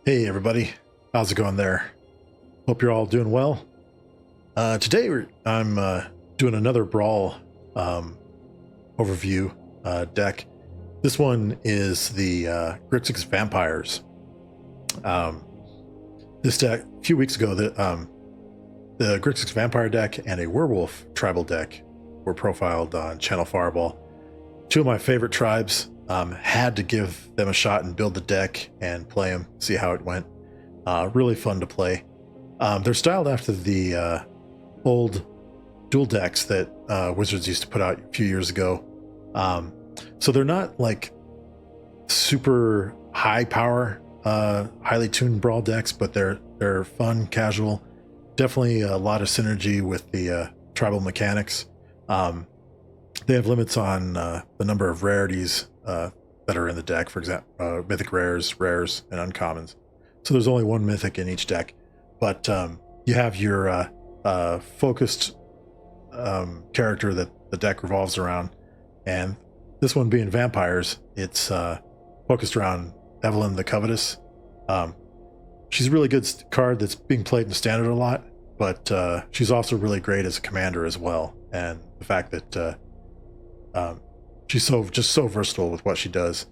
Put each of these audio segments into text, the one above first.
Hey everybody, how's it going there? Hope you're all doing well. Today I'm doing another Brawl overview deck. This one is the Grixis Vampires. This deck, a few weeks ago, the Grixis Vampire deck and a Werewolf tribal deck were profiled on Channel Fireball. Two of my favorite tribes. Had to give them a shot and build the deck and play them, see how it went. Really fun to play. They're styled after the old dual decks that Wizards used to put out a few years ago. So they're not like super high power, highly tuned Brawl decks, but they're fun, casual. Definitely a lot of synergy with the tribal mechanics. They have limits on the number of rarities that are in the deck, for example, mythic rares, and uncommons. So there's only one mythic in each deck, but you have your focused character that the deck revolves around, and this one being vampires, it's focused around Evelyn the Covetous. She's a really good card that's being played in standard a lot, but she's also really great as a commander as well, and the fact that she's just so versatile with what she does.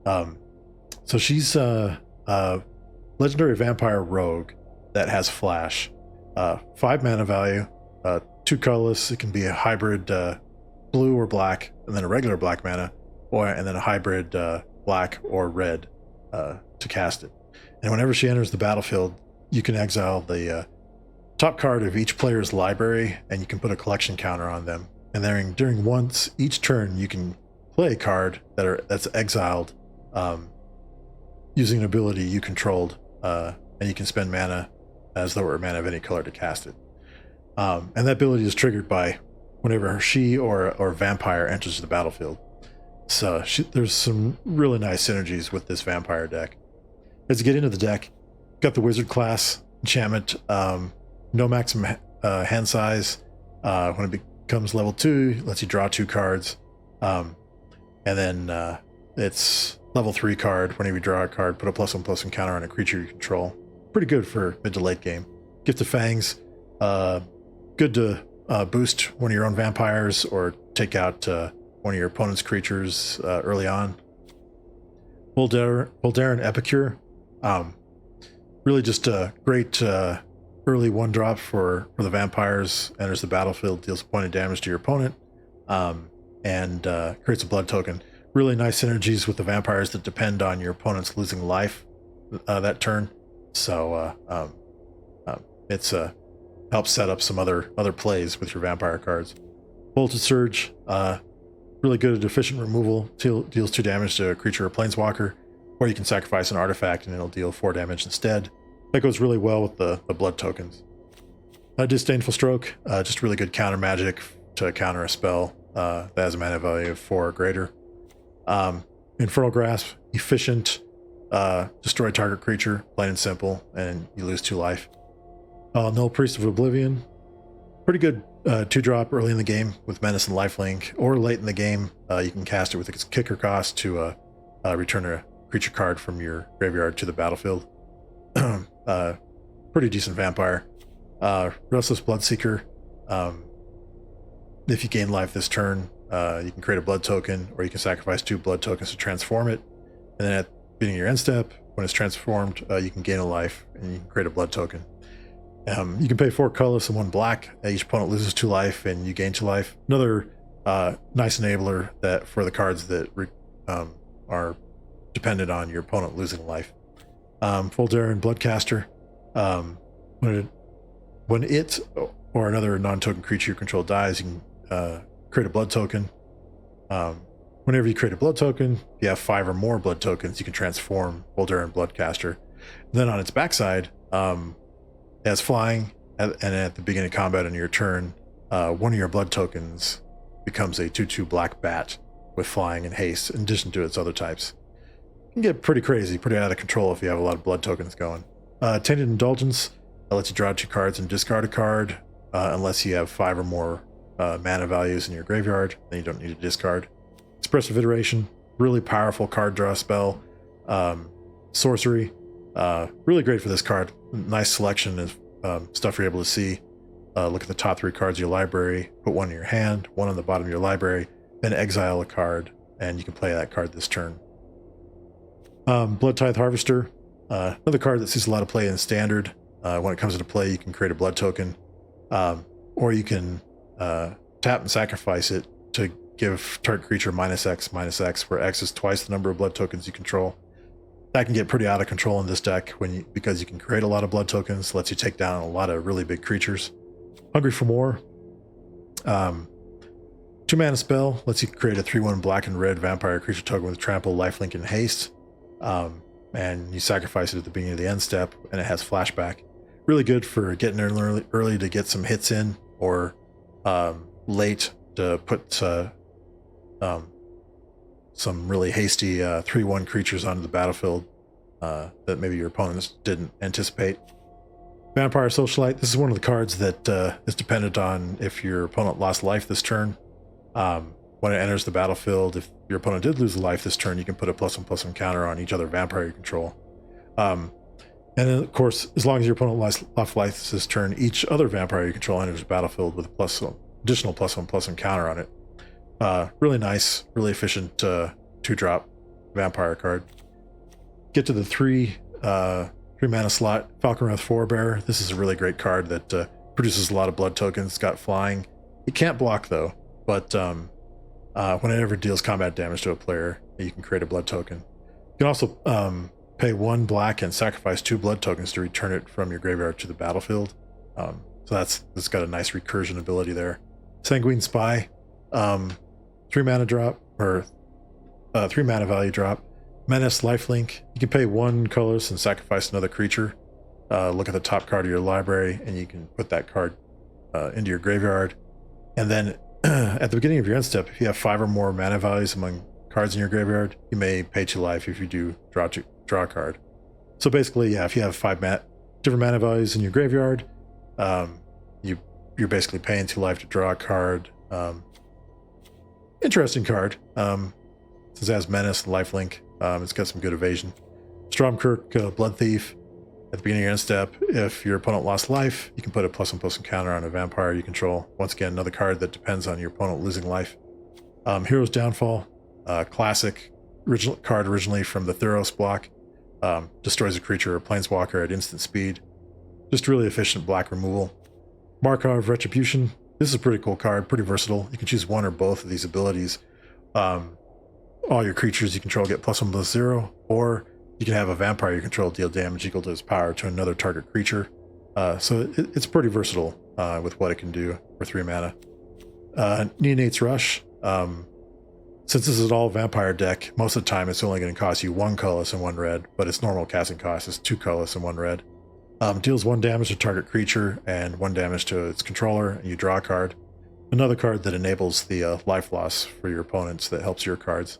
So she's a legendary vampire rogue that has flash, 5 mana value, 2 colorless. It can be a hybrid blue or black, and then a regular black mana, and then a hybrid black or red to cast it. And whenever she enters the battlefield, you can exile the top card of each player's library, and you can put a collection counter on them. And then during once each turn, you can play a card that's exiled using an ability you controlled, and you can spend mana as though it were mana of any color to cast it. And that ability is triggered by whenever she or vampire enters the battlefield. So there's some really nice synergies with this vampire deck. As you get into the deck, got the wizard class enchantment, no maximum hand size. When it becomes level 2, lets you draw 2 cards. And then it's level 3 card. Whenever you draw a card, put a +1/+1 counter on a creature you control. Pretty good for mid to late game. Gift of Fangs, good to boost one of your own vampires or take out one of your opponent's creatures early on. Voldaran Epicure, really just a great early 1-drop for the vampires. Enters the battlefield, deals a point of damage to your opponent, and creates a blood token. Really nice synergies with the vampires that depend on your opponent's losing life that turn. So it's helps set up some other plays with your vampire cards. Voltage Surge, really good at efficient removal. Deals 2 damage to a creature or planeswalker, or you can sacrifice an artifact and it'll deal 4 damage instead. That goes really well with the blood tokens. Disdainful Stroke, just really good counter magic to counter a spell that has a mana value of 4 or greater. Infernal Grasp, efficient, destroy target creature, plain and simple, and you lose 2 life. Null Priest of Oblivion, pretty good 2-drop early in the game with Menace and Lifelink, or late in the game you can cast it with its kicker cost to return a creature card from your graveyard to the battlefield. Pretty decent vampire. Restless Bloodseeker, if you gain life this turn, you can create a blood token, or you can sacrifice 2 blood tokens to transform it, and then at the beginning of your end step, when it's transformed, you can gain a life and you can create a blood token. You can pay 4 colorless and 1 black. Each opponent loses 2 life and you gain 2 life. Another nice enabler that for the cards that are dependent on your opponent losing life. Voldaran Bloodcaster, when it or another non-token creature you control dies, you can create a blood token. Whenever you create a blood token, if you have 5 or more blood tokens, you can transform Voldaran Bloodcaster. Then on its backside, it has flying, and at the beginning of combat on your turn, one of your blood tokens becomes a 2/2 black bat with flying and haste, in addition to its other types. It can get pretty crazy, pretty out of control if you have a lot of blood tokens going. Tainted Indulgence lets you draw 2 cards and discard a card, unless you have 5 or more mana values in your graveyard, then you don't need to discard. Expressive Iteration, really powerful card draw spell. Sorcery, really great for this card. Nice selection of stuff you're able to see. Look at the top 3 cards of your library, put one in your hand, one on the bottom of your library, then exile a card, and you can play that card this turn. Blood Tithe Harvester, another card that sees a lot of play in Standard. When it comes into play, you can create a blood token, or you can tap and sacrifice it to give target creature -X, where X is twice the number of blood tokens you control. That can get pretty out of control in this deck because you can create a lot of blood tokens, lets you take down a lot of really big creatures. Hungry for More, 2 mana spell, lets you create a 3/1 black and red vampire creature token with trample, lifelink, and haste. And you sacrifice it at the beginning of the end step, and it has flashback. Really good for getting in early to get some hits in, or late to put some really hasty 3/1 creatures onto the battlefield that maybe your opponents didn't anticipate. Vampire Socialite, this is one of the cards that is dependent on if your opponent lost life this turn. When it enters the battlefield, if your opponent did lose a life this turn, you can put a +1/+1 counter on each other vampire you control. And then, of course, as long as your opponent lost life this turn, each other vampire you control enters the battlefield with a additional +1/+1 counter on it. Really nice, really efficient 2-drop vampire card. Get to the 3 mana slot, Falcon Wrath Forebearer. This is a really great card that produces a lot of blood tokens. It's got flying. It can't block though, but when it ever deals combat damage to a player, you can create a blood token. You can also pay 1 black and sacrifice 2 blood tokens to return it from your graveyard to the battlefield. So that's got a nice recursion ability there. Sanguine Spy, 3 mana drop, or 3 mana value drop. Menace, lifelink. You can pay 1 colorless and sacrifice another creature. Look at the top card of your library, and you can put that card into your graveyard. And then at the beginning of your end step, if you have 5 or more mana values among cards in your graveyard, you may pay 2 life. If you do, draw a card. So basically, yeah, if you have 5 different mana values in your graveyard, you're basically paying 2 life to draw a card. Interesting card. Since it has Menace and lifelink, it's got some good evasion. Stromkirk, Blood Thief. At the beginning of your end step, if your opponent lost life, you can put a +1/+1 counter on a vampire you control. Once again, another card that depends on your opponent losing life. Hero's Downfall, classic card originally from the Theros block. Destroys a creature or planeswalker at instant speed. Just really efficient black removal. Markov Retribution. This is a pretty cool card, pretty versatile. You can choose 1 or both of these abilities. All your creatures you control get +1/+0, or you can have a vampire you control deal damage equal to its power to another target creature. So it's pretty versatile with what it can do for 3 mana. Neonate's Rush. Since this is an all vampire deck, most of the time it's only going to cost you 1 colorless and 1 red, but its normal casting cost is 2 colorless and 1 red. Deals 1 damage to target creature and 1 damage to its controller, and you draw a card. Another card that enables the life loss for your opponents that helps your cards.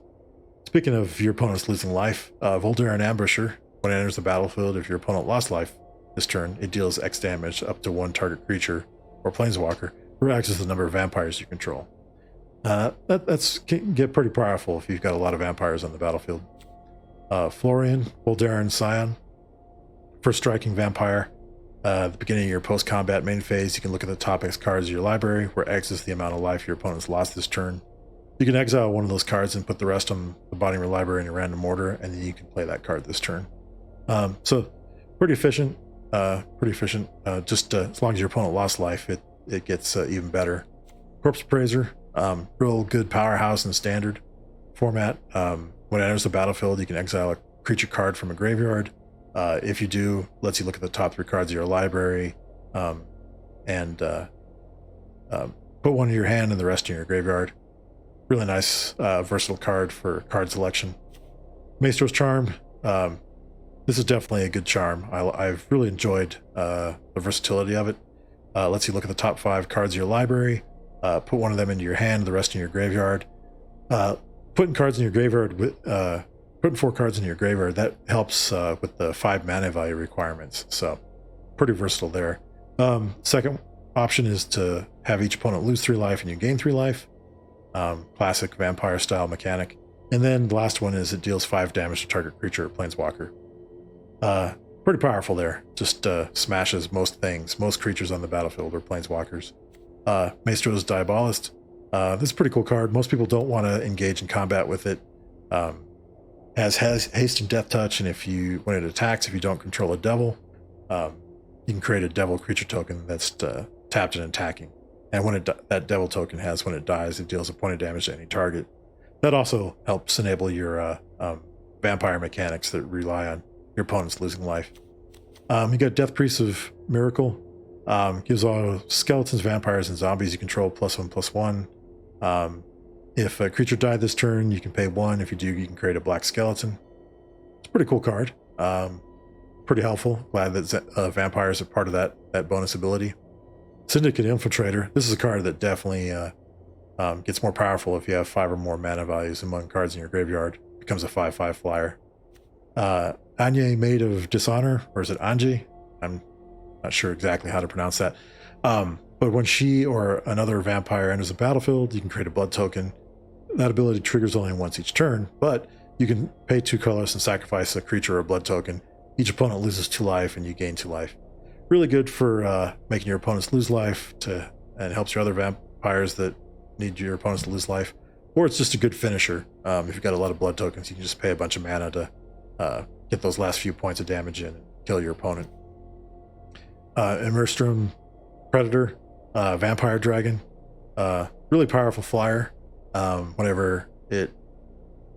Speaking of your opponents losing life, Voldaren Ambusher. When it enters the battlefield, if your opponent lost life this turn, it deals X damage up to 1 target creature or planeswalker, or X is the number of vampires you control. That can get pretty powerful if you've got a lot of vampires on the battlefield. Florian, Voldaren Scion. First striking vampire. At the beginning of your post-combat main phase, you can look at the top X cards of your library, where X is the amount of life your opponent's lost this turn. You can exile 1 of those cards and put the rest on the bottom of your library in a random order, and then you can play that card this turn. So pretty efficient. Just as long as your opponent lost life, it gets even better. Corpse Appraiser, real good powerhouse in Standard format. When it enters the battlefield, you can exile a creature card from a graveyard. If you do, lets you look at the top 3 cards of your library, and put 1 in your hand and the rest in your graveyard. Really nice, versatile card for card selection. Maestro's Charm. This is definitely a good charm. I've really enjoyed the versatility of it. Lets you look at the top 5 cards of your library, put 1 of them into your hand, the rest in your graveyard. Putting cards in your graveyard putting 4 cards in your graveyard, that helps with the 5 mana value requirements. So pretty versatile there. Second option is to have each opponent lose 3 life and you gain 3 life. Classic vampire style mechanic. And then the last one is it deals 5 damage to target creature or planeswalker. Pretty powerful there. Just smashes most things, most creatures on the battlefield or planeswalkers. Maestro's Diabolist. This is a pretty cool card. Most people don't want to engage in combat with it. Has haste and death touch, and when it attacks, if you don't control a devil, you can create a devil creature token that's tapped and attacking. And when that devil token when it dies, it deals a point of damage to any target. That also helps enable your vampire mechanics that rely on your opponents losing life. You got Death Priest of Miracle. Gives all skeletons, vampires, and zombies you control +1/+1. If a creature died this turn, you can pay 1. If you do, you can create a black skeleton. It's a pretty cool card. Pretty helpful. Glad that vampires are part of that bonus ability. Syndicate Infiltrator. This is a card that definitely gets more powerful if you have 5 or more mana values among cards in your graveyard. Becomes a 5/5 flyer. Anye, Maid of Dishonor, or is it Anje? I'm not sure exactly how to pronounce that. But when she or another vampire enters the battlefield, you can create a blood token. That ability triggers only once each turn, but you can pay 2 colors and sacrifice a creature or a blood token. Each opponent loses 2 life and you gain 2 life. Really good for making your opponents lose life, and helps your other vampires that need your opponents to lose life. Or it's just a good finisher. If you've got a lot of blood tokens, you can just pay a bunch of mana to get those last few points of damage in and kill your opponent. Immerstrom Predator, Vampire Dragon. Really powerful flyer. Whenever it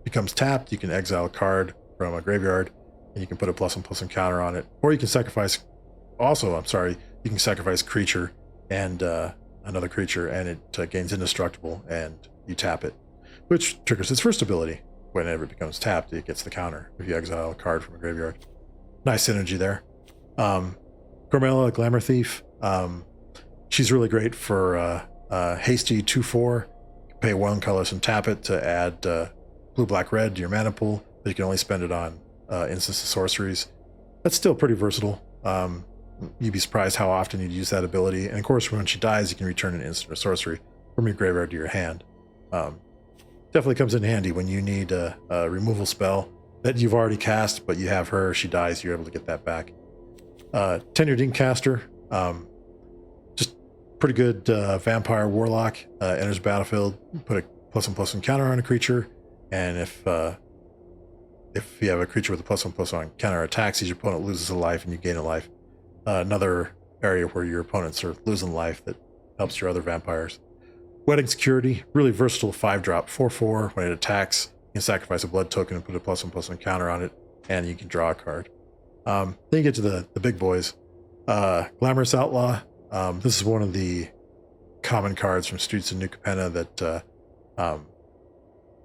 becomes tapped, you can exile a card from a graveyard, and you can put a +1/+1 counter on it. Or you can sacrifice, you can sacrifice creature and another creature, and it gains indestructible, and you tap it, which triggers its first ability. Whenever it becomes tapped, it gets the counter if you exile a card from a graveyard. Nice synergy there. Gormella, Glamour Thief. She's really great for hasty 2/4. Pay 1 colors and tap it to add blue, black, red to your mana pool, but you can only spend it on instants and sorceries. That's still pretty versatile. You'd be surprised how often you'd use that ability. And of course, when she dies, you can return an instant or sorcery from your graveyard to your hand. Definitely comes in handy when you need a removal spell that you've already cast, but you have her, she dies, you're able to get that back. Tenured Inkcaster. Just pretty good vampire warlock. Enters battlefield, put a +1/+1 counter on a creature, and if you have a creature with a +1/+1 counter attacks, your opponent loses a life and you gain a life. Another area where your opponents are losing life that helps your other vampires. Wedding Security, really versatile 5-drop 4/4. When it attacks, you can sacrifice a blood token and put a +1/+1 counter on it, and you can draw a card. Then you get to the big boys. Glamorous Outlaw. This is one of the common cards from Streets of New Capenna that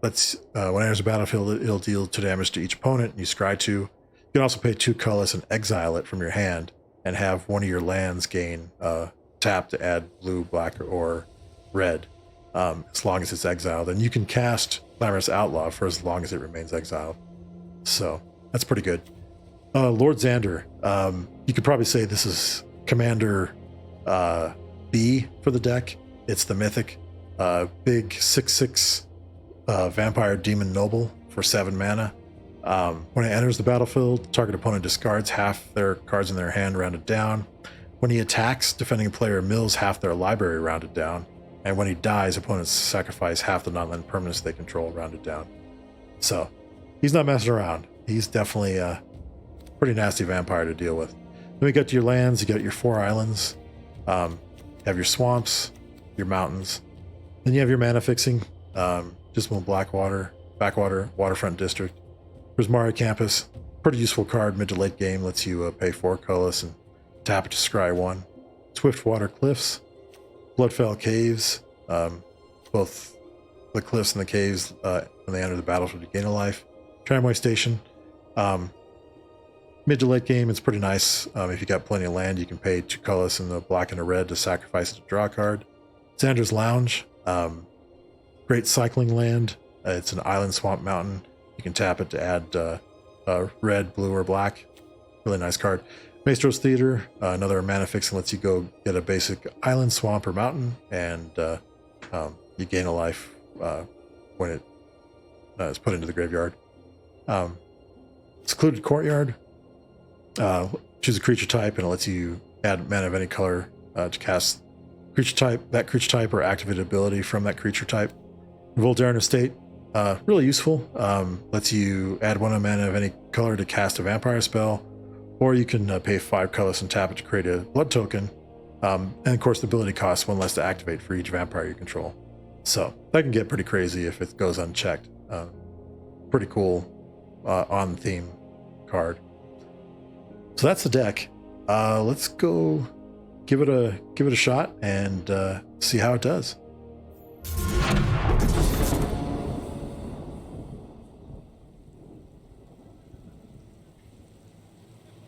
when it enters the battlefield, it'll deal 2 damage to each opponent, and you scry 2. You can also pay 2 colors and exile it from your hand, and have one of your lands gain tap to add blue, black, or red, as long as it's exiled. And you can cast Glamorous Outlaw for as long as it remains exiled. So that's pretty good. Lord Xander. You could probably say this is Commander B for the deck. It's the mythic big 6/6 Vampire Demon Noble for 7 mana. When it enters the battlefield, target opponent discards half their cards in their hand rounded down. When he attacks, defending player mills half their library rounded down. And when he dies, opponents sacrifice half the non-land permanents they control rounded down. So he's not messing around. He's definitely a pretty nasty vampire to deal with. Then we get to your lands. You got your 4 islands. You have your swamps, your mountains. Then you have your mana fixing. Dismal Blackwater, Backwater, Waterfront District. Prismari Campus, pretty useful card mid to late game. Lets you pay 4 colors and tap it to scry 1. Swiftwater Cliffs, Bloodfell Caves. Both the cliffs and the caves, when they enter the battlefield, you gain a life. Tramway Station. Mid to late game, it's pretty nice. If you got plenty of land, you can pay 2 colors and a black and a red to sacrifice it to draw a card. Xander's Lounge. Great cycling land. It's an island, swamp, mountain. You can tap it to add red, blue, or black. Really nice card. Maestro's Theater, another mana fixing, lets you go get a basic island, swamp, or mountain, and you gain a life when it is put into the graveyard. Secluded Courtyard. Choose a creature type, and it lets you add mana of any color to cast creature type or activate ability from that creature type. Voldarin Estate, really useful. Lets you add 1 mana of any color to cast a vampire spell, or you can pay 5 colors and tap it to create a blood token. And of course, the ability costs 1 less to activate for each vampire you control. So that can get pretty crazy if it goes unchecked. Pretty cool on theme card. So that's the deck. Let's go give it a shot and see how it does.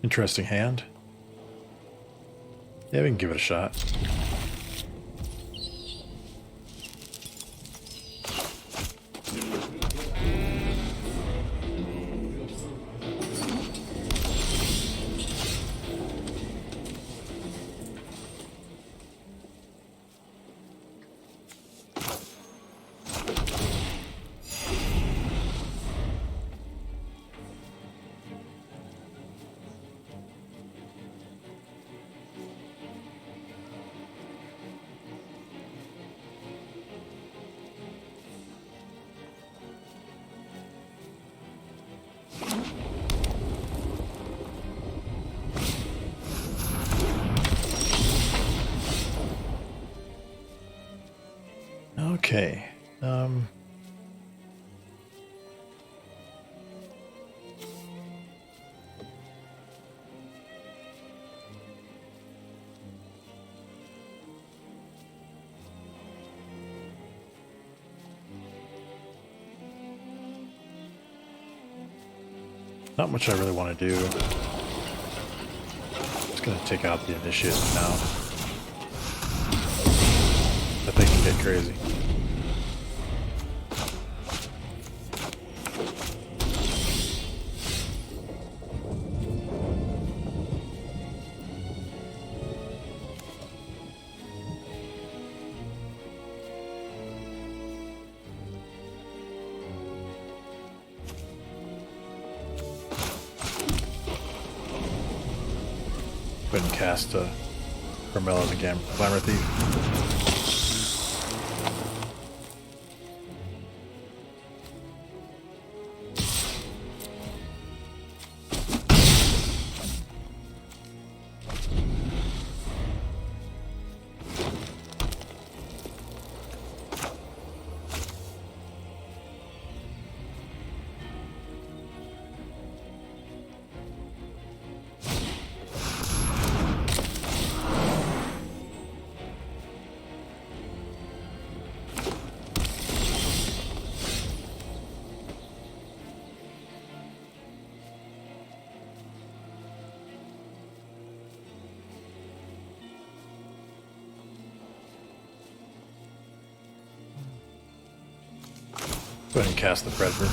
Interesting hand. Yeah, we can give it a shot. Okay. Not much I really want to do. Just gonna take out the initiate now. That thing can get crazy. Go ahead and cast Carmella the Glamour Thief. Go ahead and cast the Predator.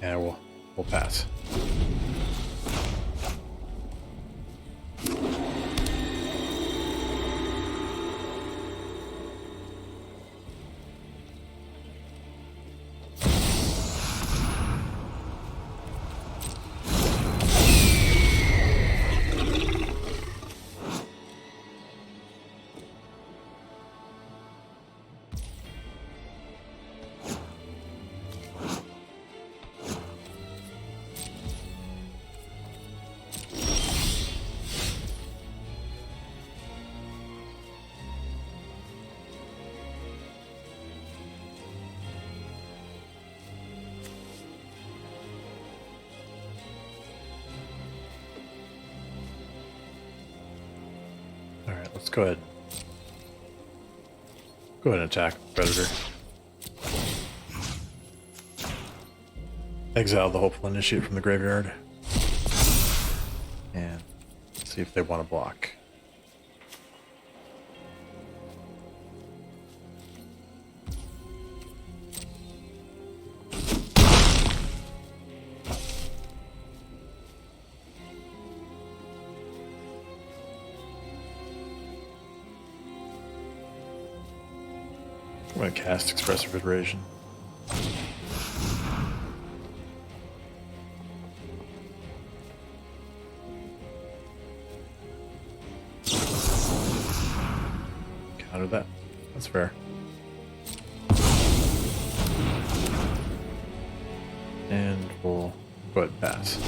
And we'll pass. Alright, let's go ahead. Go ahead and attack Predator. Exile the Hopeful Initiate from the graveyard. And see if they want to block. I'm going to cast Expressive Iteration. Counter that. That's fair. And we'll go ahead and pass.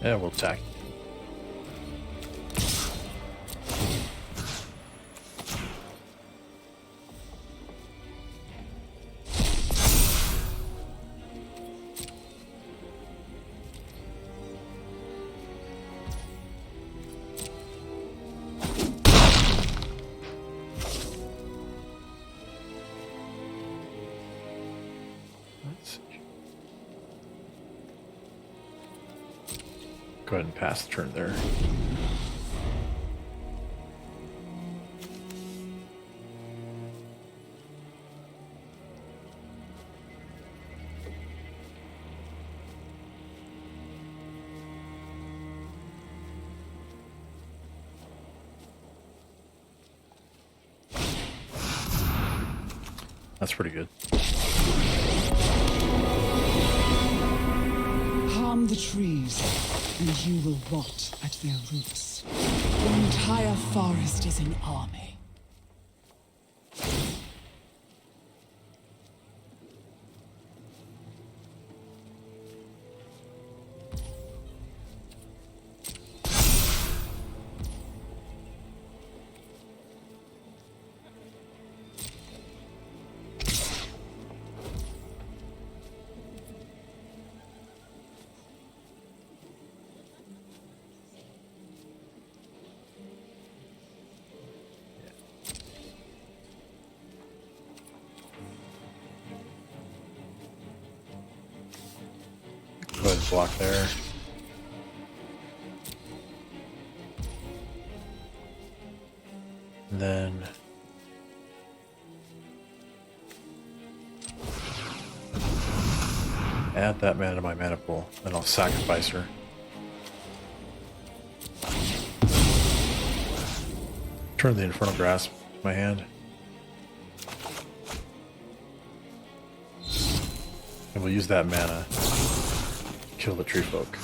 Yeah, we'll attack. Go ahead and pass the turn there. That's pretty good. Harm the trees, and you will rot at their roots. The entire forest is an army. Go ahead and block there. And then add that mana to my mana pool. Then I'll sacrifice her. Turn the Infernal Grasp in my hand. And we'll use that mana. Kill the tree folk.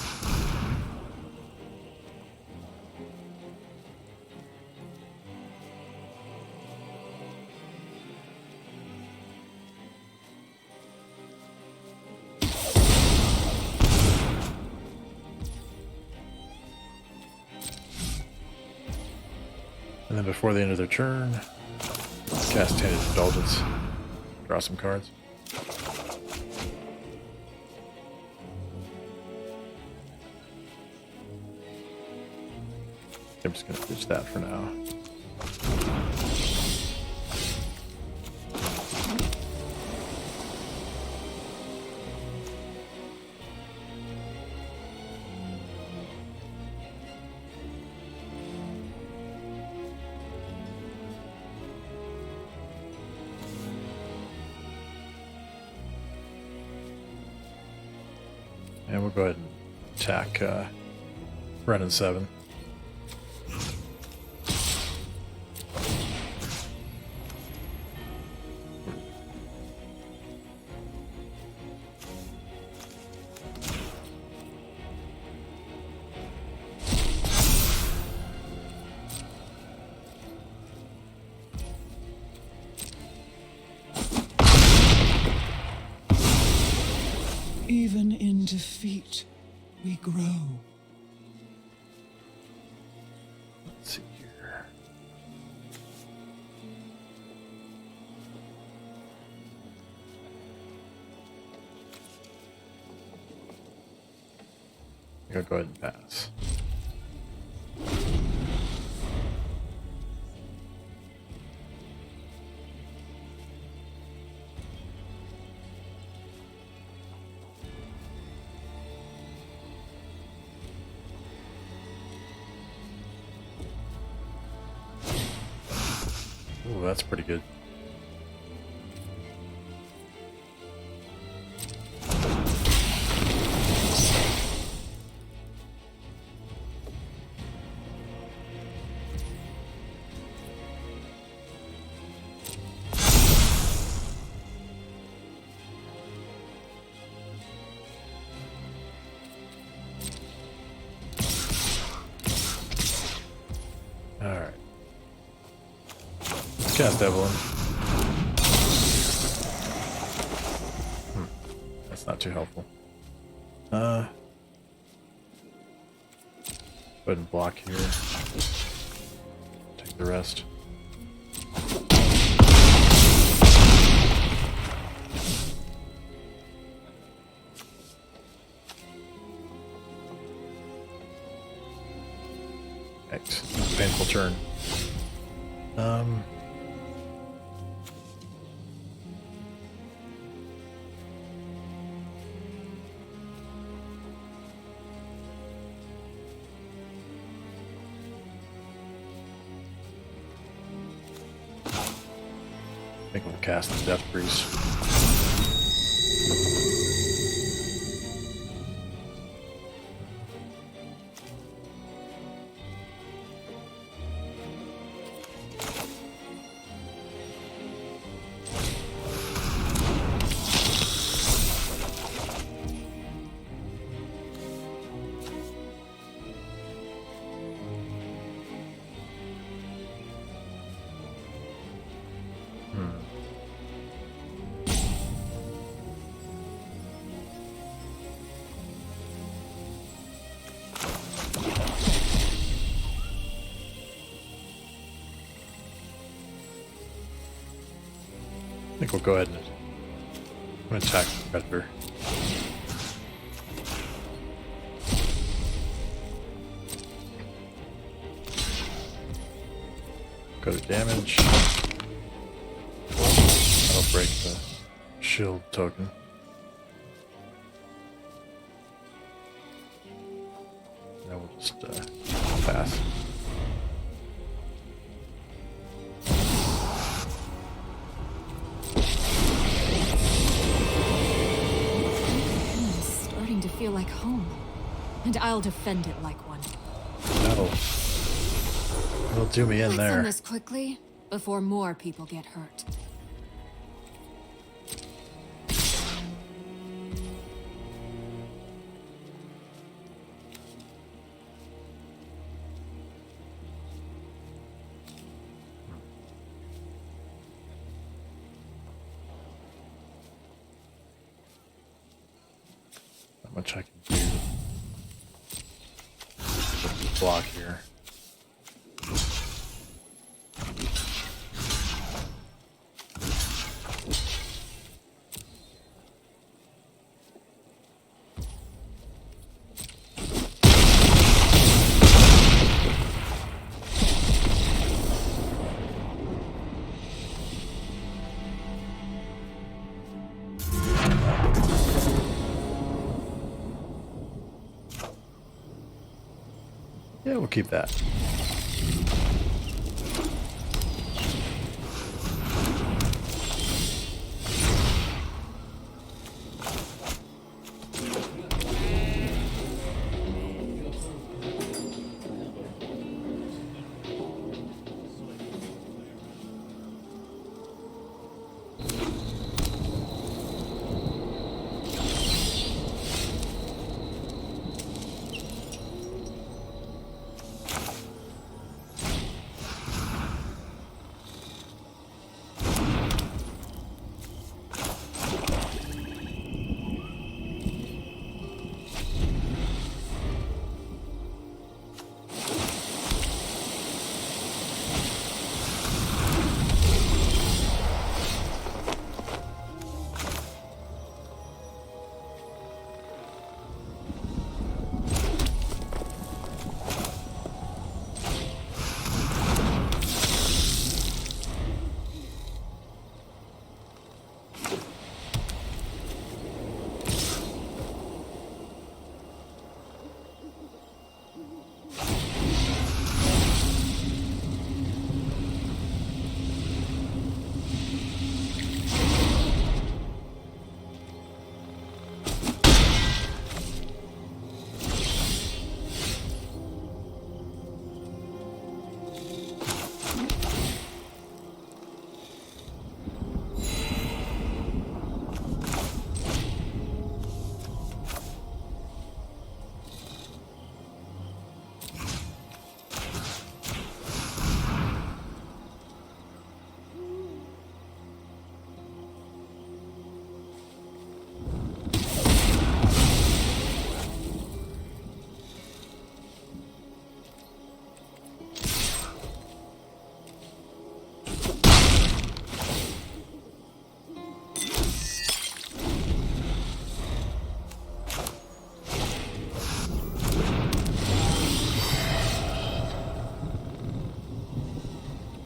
And then before the end of their turn, cast Tainted Indulgence. Draw some cards. I'm just going to ditch that for now. And we'll go ahead and attack Red and 7. Even in defeat, we grow. Let's see here. I'll go ahead and pass. Ooh, that's pretty good. Alright. Let's cast Evelyn. That's not too helpful. Go ahead and block here. Take the rest. Right. Painful turn. I think we'll cast the Death Priest. I think we'll go ahead and attack the Predator. Go to damage. That'll break the shield token. Now we'll just pass. Feel like home, and I'll defend it like one. That'll do me in Let's there. end this quickly before more people get hurt. Not much I can do. Just block here. Yeah, we'll keep that.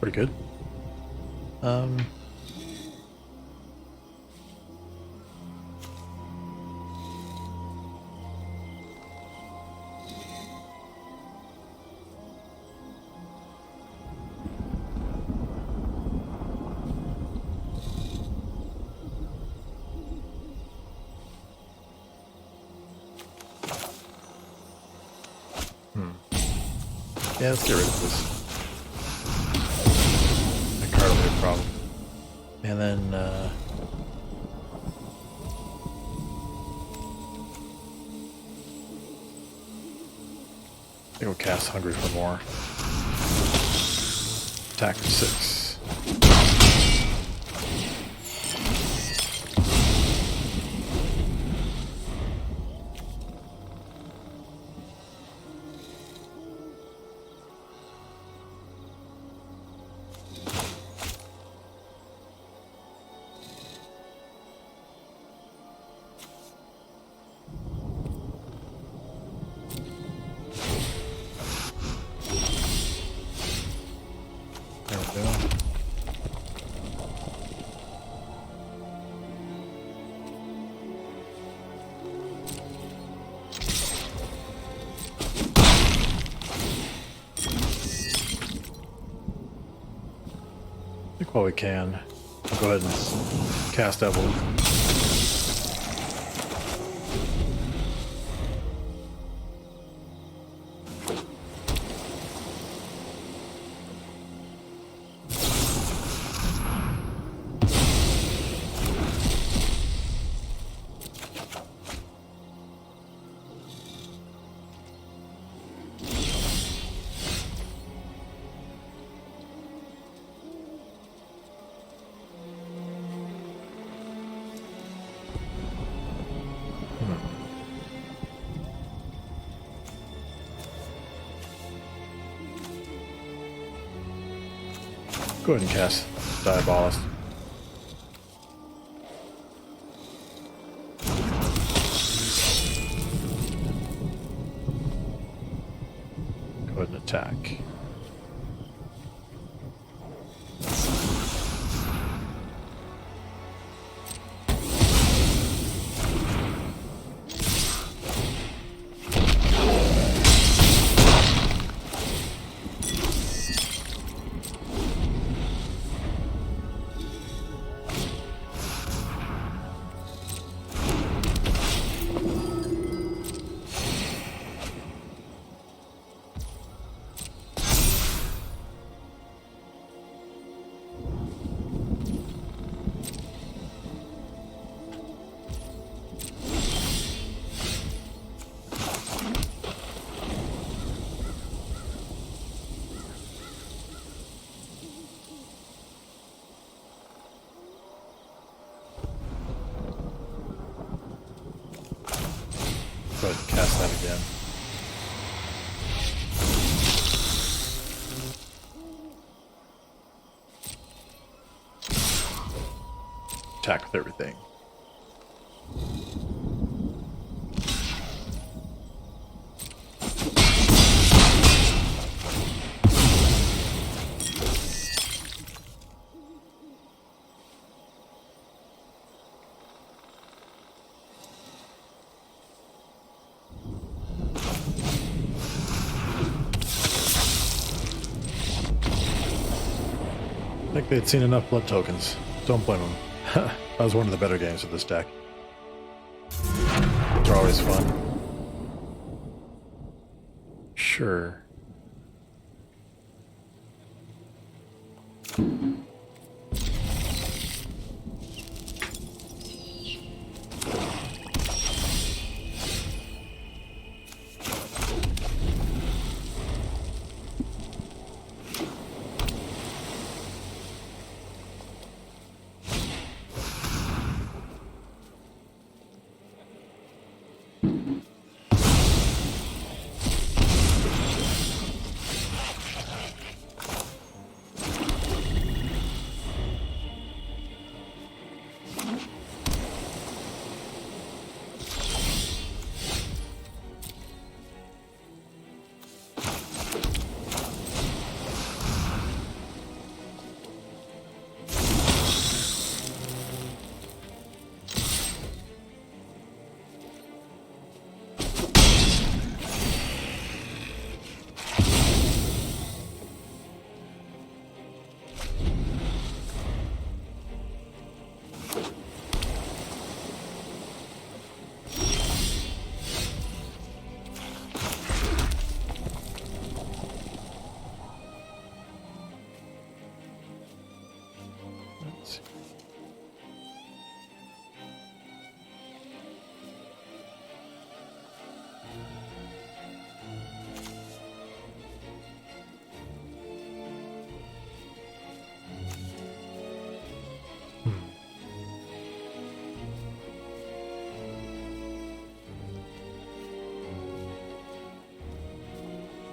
pretty good. Yeah, let's get rid of this. That card will be a problem. And then, I think we'll cast Hungry for more. Attack for 6. There we go. I think while we can, I'll go ahead and cast Evelyn. Go ahead and cast Diabolist. Go ahead and attack. Go ahead and cast that again. Attack with everything. I think they'd seen enough blood tokens. Don't blame them. That was one of the better games of this deck. They're always fun. Sure.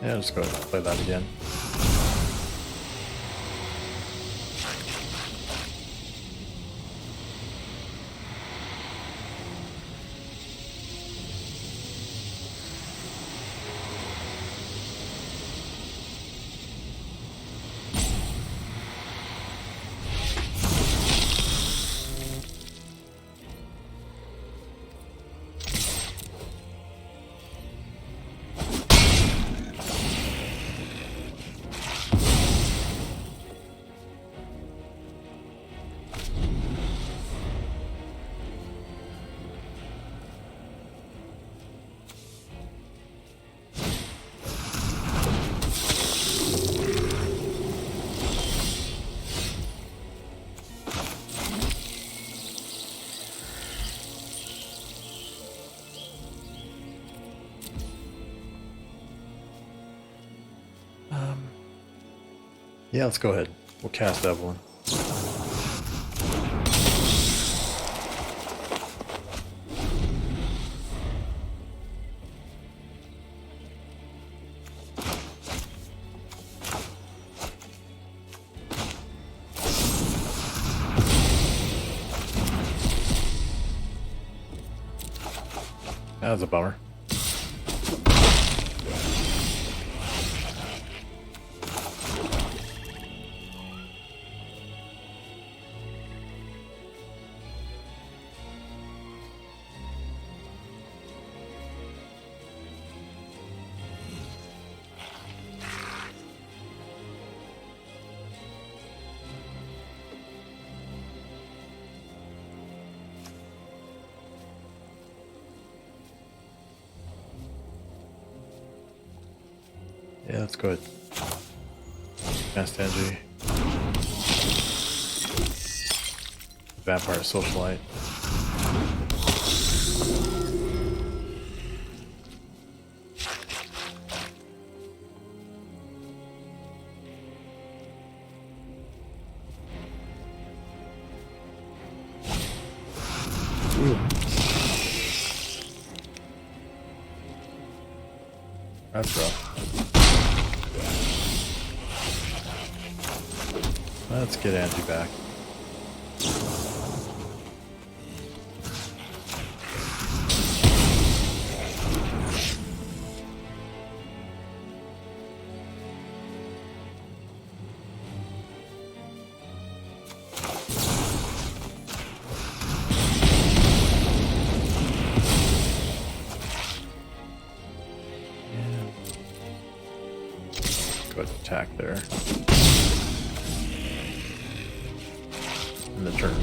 Yeah, just go ahead and play that again. Yeah, let's go ahead. We'll cast Evelyn. That was a bummer. Yeah, let's go ahead. Cast energy. Vampire Socialite. Ooh. That's rough. Let's get Angie back. Go ahead and attack there. In the turn.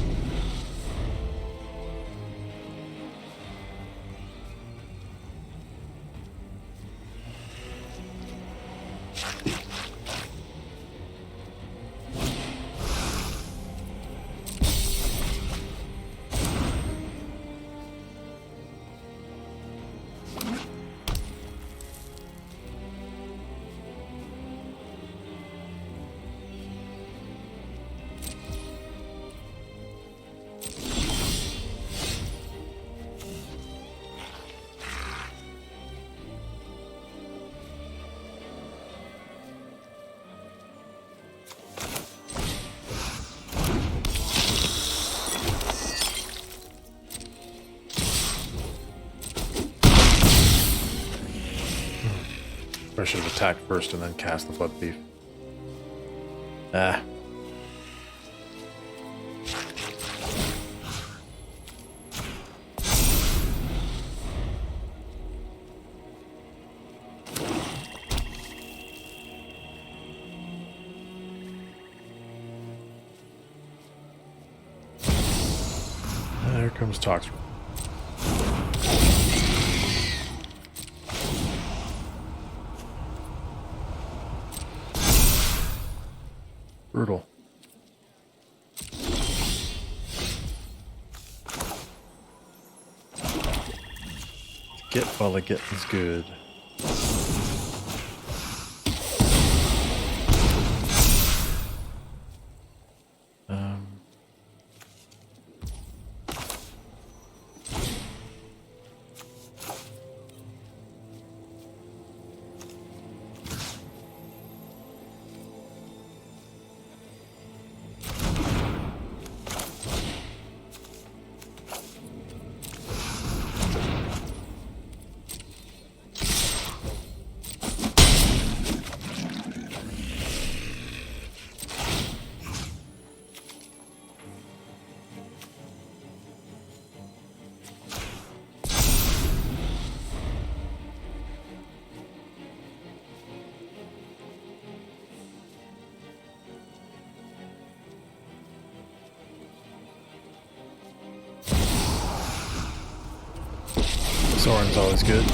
I should have attacked first and then cast the Blood Thief. Ah. There comes Toxrill. Brutal. Get while the getting's good. Soren's always good.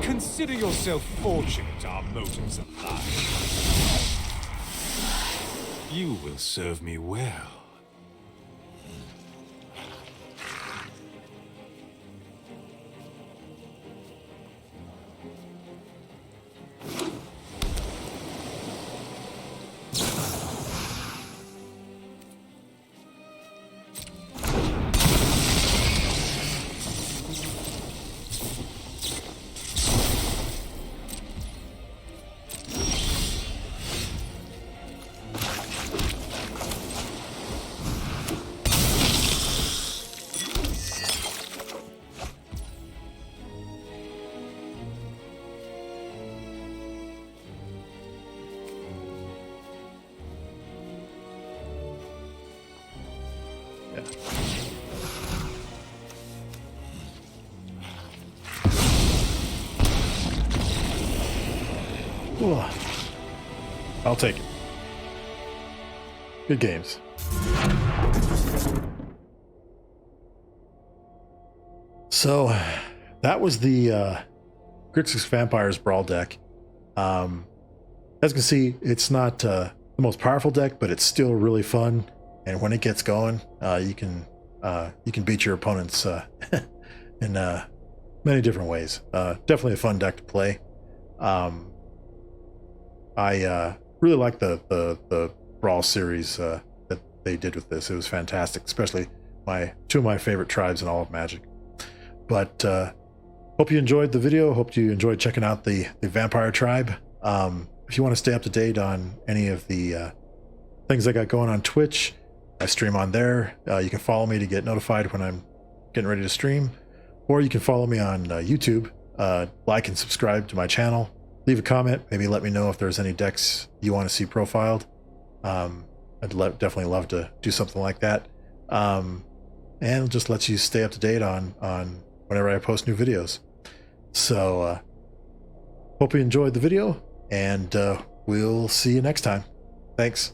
Consider yourself fortunate our motives align. You will serve me well. Ooh. I'll take it. Good games. So that was the Grixis Vampires Brawl deck. As you can see, it's not the most powerful deck, but it's still really fun. And when it gets going, you can beat your opponents in many different ways. Definitely a fun deck to play. I really like the Brawl series that they did with this. It was fantastic, especially two of my favorite tribes in all of Magic. But hope you enjoyed the video. Hope you enjoyed checking out the Vampire tribe. If you want to stay up to date on any of the things I got going on Twitch, I stream on there. You can follow me to get notified when I'm getting ready to stream, or you can follow me on YouTube. Like and subscribe to my channel. Leave a comment. Maybe let me know if there's any decks you want to see profiled. I'd definitely love to do something like that. And just let you stay up to date on whenever I post new videos. So hope you enjoyed the video, and we'll see you next time. Thanks.